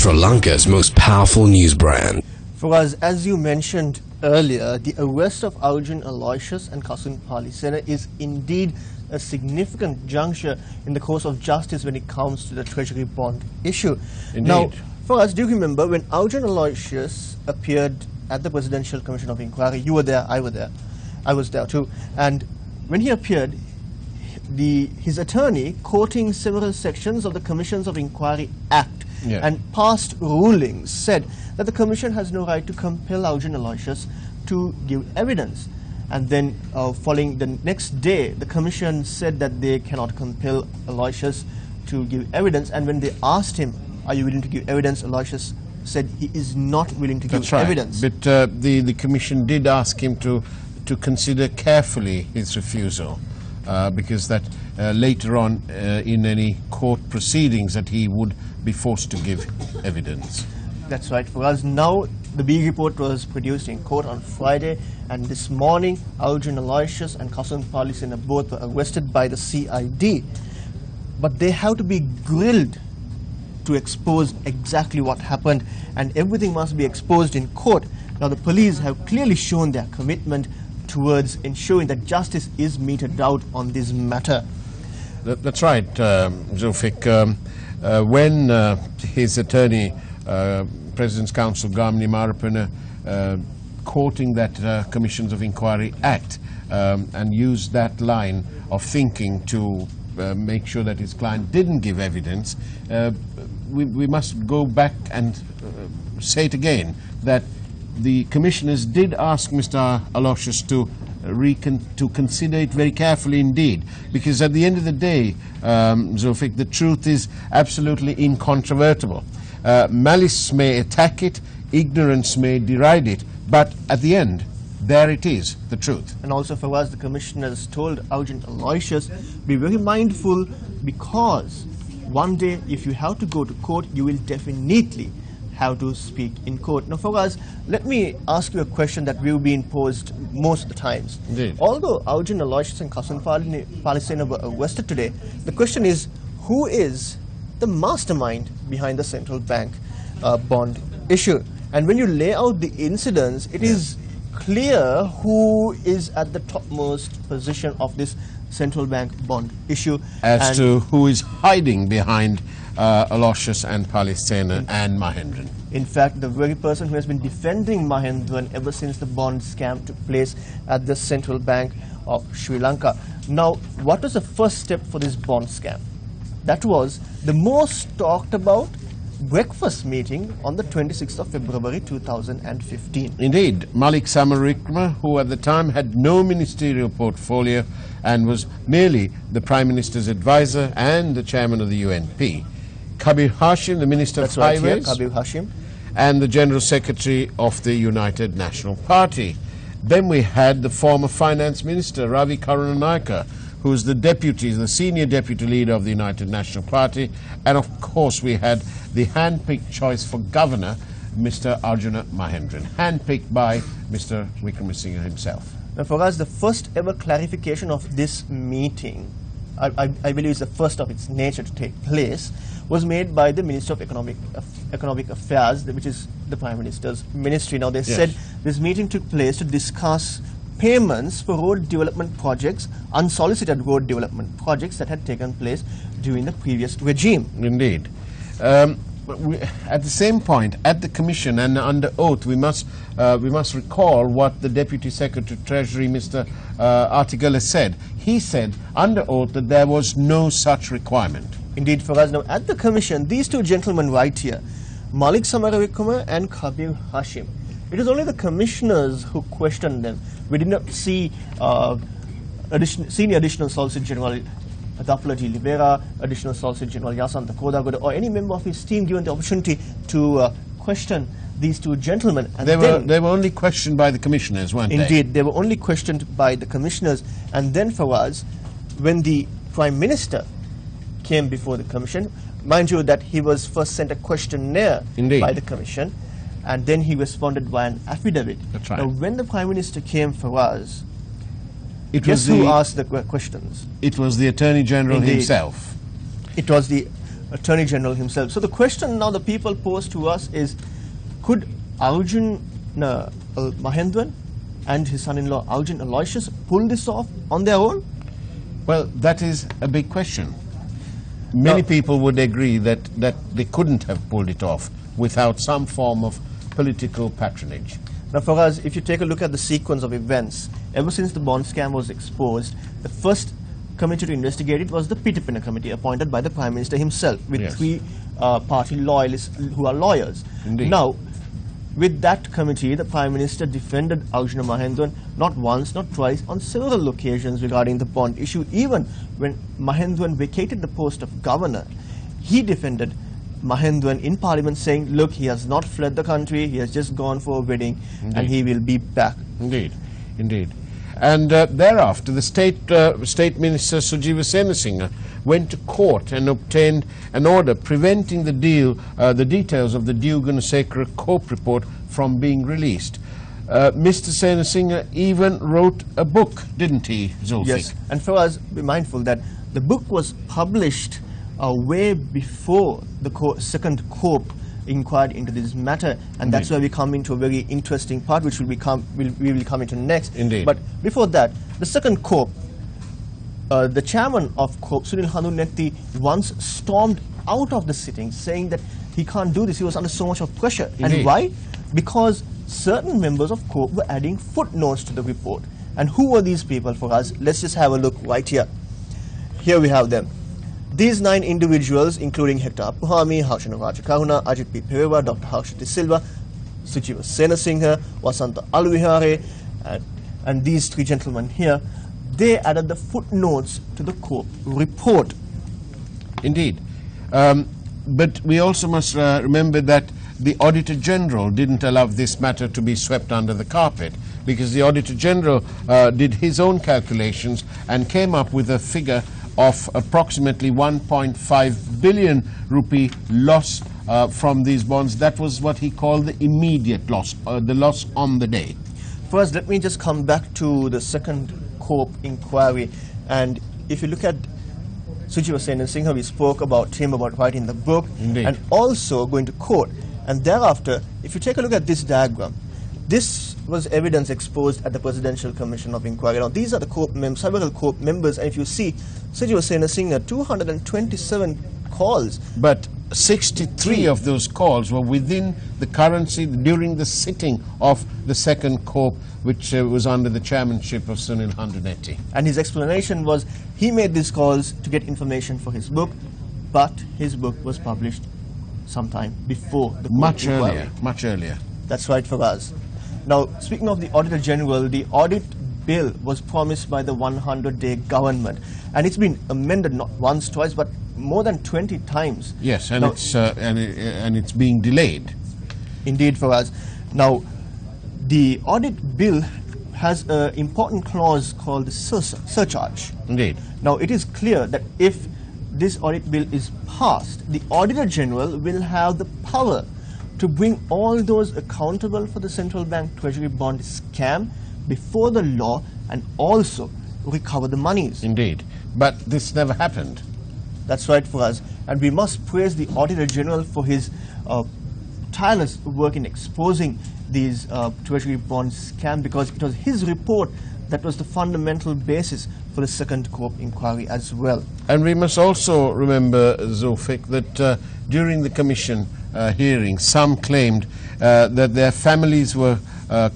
Sri Lanka's most powerful news brand. For us, as you mentioned earlier, the arrest of Arjun Aloysius and Kasun Palisena is indeed a significant juncture in the course of justice when it comes to the Treasury bond issue. Indeed. Now, for us, do you remember when Arjun Aloysius appeared at the Presidential Commission of Inquiry? You were there, I was there too. And when he appeared, his attorney, quoting several sections of the Commissions of Inquiry Act and past rulings, said that the Commission has no right to compel Arjun Aloysius to give evidence. And then following the next day, the Commission said that they cannot compel Aloysius to give evidence. And when they asked him, are you willing to give evidence, Aloysius said he is not willing to give evidence. But the Commission did ask him to consider carefully his refusal, because that later on in any court proceedings that he would be forced to give evidence. That's right. For us now, the B report was produced in court on Friday, and this morning Arjun Aloysius and Kasun Palisena both were arrested by the CID. But they have to be grilled to expose exactly what happened, and everything must be exposed in court. Now the police have clearly shown their commitment towards ensuring that justice is meted out on this matter. That's right, Zulfik. When his attorney, President's Counsel Gamini Marapana, quoting that Commissions of Inquiry Act and used that line of thinking to make sure that his client didn't give evidence, we must go back and say it again, that the commissioners did ask Mr. Aloysius to consider it very carefully indeed, because at the end of the day, Zulfik, the truth is absolutely incontrovertible. Malice may attack it, ignorance may deride it, but at the end, there it is, the truth. And also for us, the commissioners told Arjun Aloysius, be very mindful, because one day if you have to go to court, you will definitely have to speak in court. Now for us, let me ask you a question that we've been posed most of the times. Indeed. Although Arjun Aloysius and Kasun Palisena were arrested today, the question is, who is the mastermind behind the central bank bond issue? And when you lay out the incidents, it is clear who is at the topmost position of this central bank bond issue. As to who is hiding behind Aloysius and Palisena and Mahendran. In fact, the very person who has been defending Mahendran ever since the bond scam took place at the Central Bank of Sri Lanka. Now, what was the first step for this bond scam? That was the most talked about breakfast meeting on the 26th of February 2015. Indeed, Malik Samaravikrama, who at the time had no ministerial portfolio and was merely the Prime Minister's advisor and the chairman of the UNP. Kabir Hashim, the Minister of Highways, Kabir Hashim, and the General Secretary of the United National Party. Then we had the former Finance Minister, Ravi Karunanayake, who is the senior deputy leader of the United National Party. And of course we had the hand-picked choice for governor, Mr. Arjuna Mahendran, hand-picked by Mr. Wickramasinghe himself. Now for us, the first ever clarification of this meeting, I believe is the first of its nature to take place, was made by the Minister of Economic Affairs, which is the Prime Minister's ministry. Now they said this meeting took place to discuss payments for road development projects, unsolicited road development projects that had taken place during the previous regime. Indeed. At the same point, at the Commission and under oath, we must recall what the Deputy Secretary of Treasury, Mr. Artigala, said. He said under oath that there was no such requirement. Indeed, for us now at the Commission, these two gentlemen right here, Malik Samaravikrama and Kabir Hashim, it is only the commissioners who questioned them. We did not see Senior Additional Solicitor General Dapula G. Libera, Additional Solicitor General Yasanta Kodagoda, or any member of his team given the opportunity to question these two gentlemen. And they were only questioned by the commissioners, weren't they? Indeed, they were only questioned by the commissioners. And then for us, when the Prime Minister came before the Commission, mind you that he was first sent a questionnaire by the Commission, and then he responded by an affidavit. That's right. Now, when the Prime Minister came for us, guess who asked the questions? It was the Attorney General himself. It was the Attorney General himself. So the question now the people pose to us is, could Arjun Mahendran and his son-in-law Arjun Aloysius pull this off on their own? Well, that is a big question. Many people would agree that they couldn't have pulled it off without some form of political patronage. Now for us, if you take a look at the sequence of events, ever since the bond scam was exposed, the first committee to investigate it was the Peter Pinner committee appointed by the Prime Minister himself with Yes. three party loyalists who are lawyers. Indeed. Now, with that committee, the Prime Minister defended Arjuna Mahendran not once, not twice, on several occasions regarding the bond issue. Even when Mahendran vacated the post of governor, he defended Mahendran in Parliament, saying, look, he has not fled the country, he has just gone for a wedding, Indeed. and he will be back. Indeed, indeed. And thereafter, the State Minister Sujiva Senasinghe went to court and obtained an order preventing the details of the Deogunasekara Cope report from being released. Mr. Senasinghe even wrote a book, didn't he, Zulfik? Yes, and for us, be mindful that the book was published way before the second Cope inquired into this matter, and that's where we come into a very interesting part, which we will come into next. Indeed. But before that, the second Cope, the chairman of Cope, Sunil Hanunetti, once stormed out of the sitting, saying that he can't do this. He was under so much of pressure. Indeed. And why? Because certain members of Cope were adding footnotes to the report. And who were these people for us? Let's just have a look right here. Here we have them. These 9 individuals, including Hector Apuhami, Harshana Rajakaruna, Ajit P. Pereira, Dr. Harshati Silva, Sujiva Senasinghe, Wasanta Alvihare, and these 3 gentlemen here, they added the footnotes to the Cope report. Indeed. But we also must remember that the Auditor General didn't allow this matter to be swept under the carpet, because the Auditor General did his own calculations and came up with a figure of approximately 1.5 billion rupee loss from these bonds. That was what he called the immediate loss, the loss on the day. First, let me just come back to the second Cope inquiry. And if you look at Sujiva Senasinghe, we spoke about him about writing the book. Indeed. And also going to court. And thereafter, if you take a look at this diagram, this was evidence exposed at the Presidential Commission of Inquiry. Now, these are the Cope several Cope members, and if you see, Sujiva Senasinghe, 227 calls. But 63 of those calls were within the currency during the sitting of the second Cope, which was under the chairmanship of Sunil Hanunetti. And his explanation was he made these calls to get information for his book, but his book was published sometime before the Cope inquiry. Much earlier. That's right for us. Now, speaking of the Auditor General, the audit bill was promised by the 100-day government, and it's been amended not once, twice, but more than 20 times. Yes, and now, it's being delayed. Indeed for us. Now, the audit bill has an important clause called the surcharge. Indeed. Now, it is clear that if this audit bill is passed, the Auditor General will have the power to bring all those accountable for the central bank treasury bond scam before the law and also recover the monies. Indeed. But this never happened. That's right for us. And we must praise the Auditor General for his tireless work in exposing these treasury bond scam, because it was his report that was the fundamental basis for the second Cope inquiry as well. And we must also remember, Zulfik, that during the Commission hearing, some claimed that their families were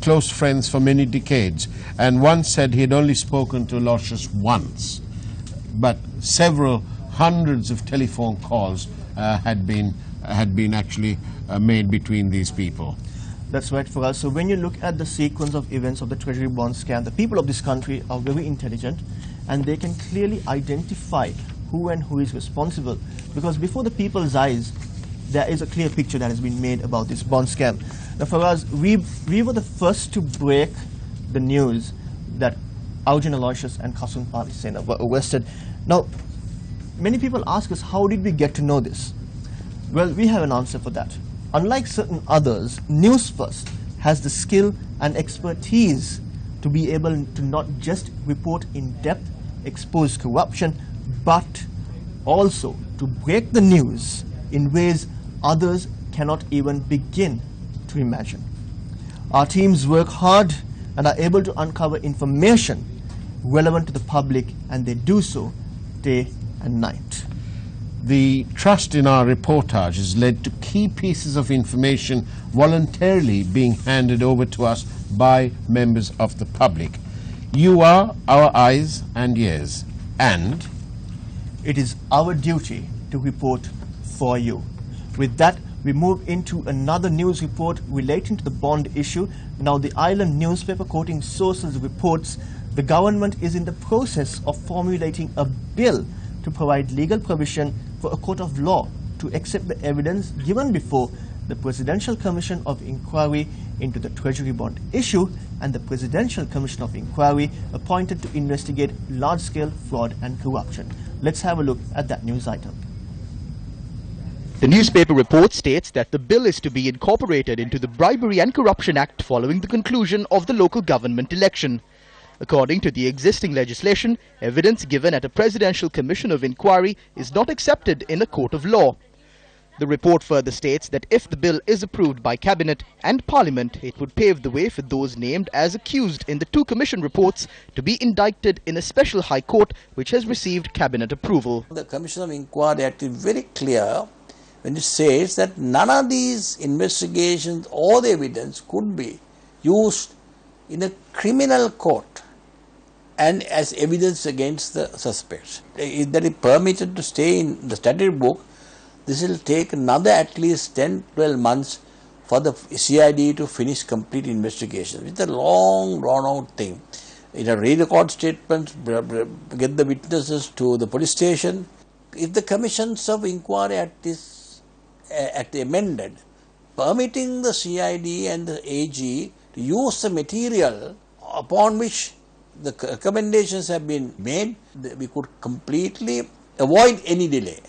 close friends for many decades, and one said he had only spoken to Aloysius once, but several hundreds of telephone calls had been actually made between these people. That's right for us. So when you look at the sequence of events of the treasury bond scam, the people of this country are very intelligent, and they can clearly identify who and who is responsible, because before the people's eyes there is a clear picture that has been made about this bond scam. Now for us, we were the first to break the news that Arjun Aloysius and Kasun Palisena were arrested. Now, many people ask us, how did we get to know this? Well, we have an answer for that. Unlike certain others, Newsfirst has the skill and expertise to be able to not just report in depth, expose corruption, but also to break the news in ways others cannot even begin to imagine. Our teams work hard and are able to uncover information relevant to the public, and they do so day and night. The trust in our reportage has led to key pieces of information voluntarily being handed over to us by members of the public. You are our eyes and ears, and it is our duty to report for you. With that, we move into another news report relating to the bond issue. Now, the Island newspaper, quoting sources, reports the government is in the process of formulating a bill to provide legal provision for a court of law to accept the evidence given before the Presidential Commission of Inquiry into the Treasury bond issue and the Presidential Commission of Inquiry appointed to investigate large-scale fraud and corruption. Let's have a look at that news item. The newspaper report states that the bill is to be incorporated into the Bribery and Corruption Act following the conclusion of the local government election. According to the existing legislation, evidence given at a Presidential Commission of Inquiry is not accepted in a court of law. The report further states that if the bill is approved by Cabinet and Parliament, it would pave the way for those named as accused in the two commission reports to be indicted in a special High Court which has received Cabinet approval. The Commission of Inquiry Act is very clear when it says that none of these investigations or the evidence could be used in a criminal court and as evidence against the suspects. If that is permitted to stay in the statute book, this will take another at least 10-12 months for the CID to finish complete investigation. It's a long drawn out thing. Record statements, get the witnesses to the police station. If the Commissions of Inquiry Act is amended, permitting the CID and the AG to use the material upon which the recommendations have been made, we could completely avoid any delay.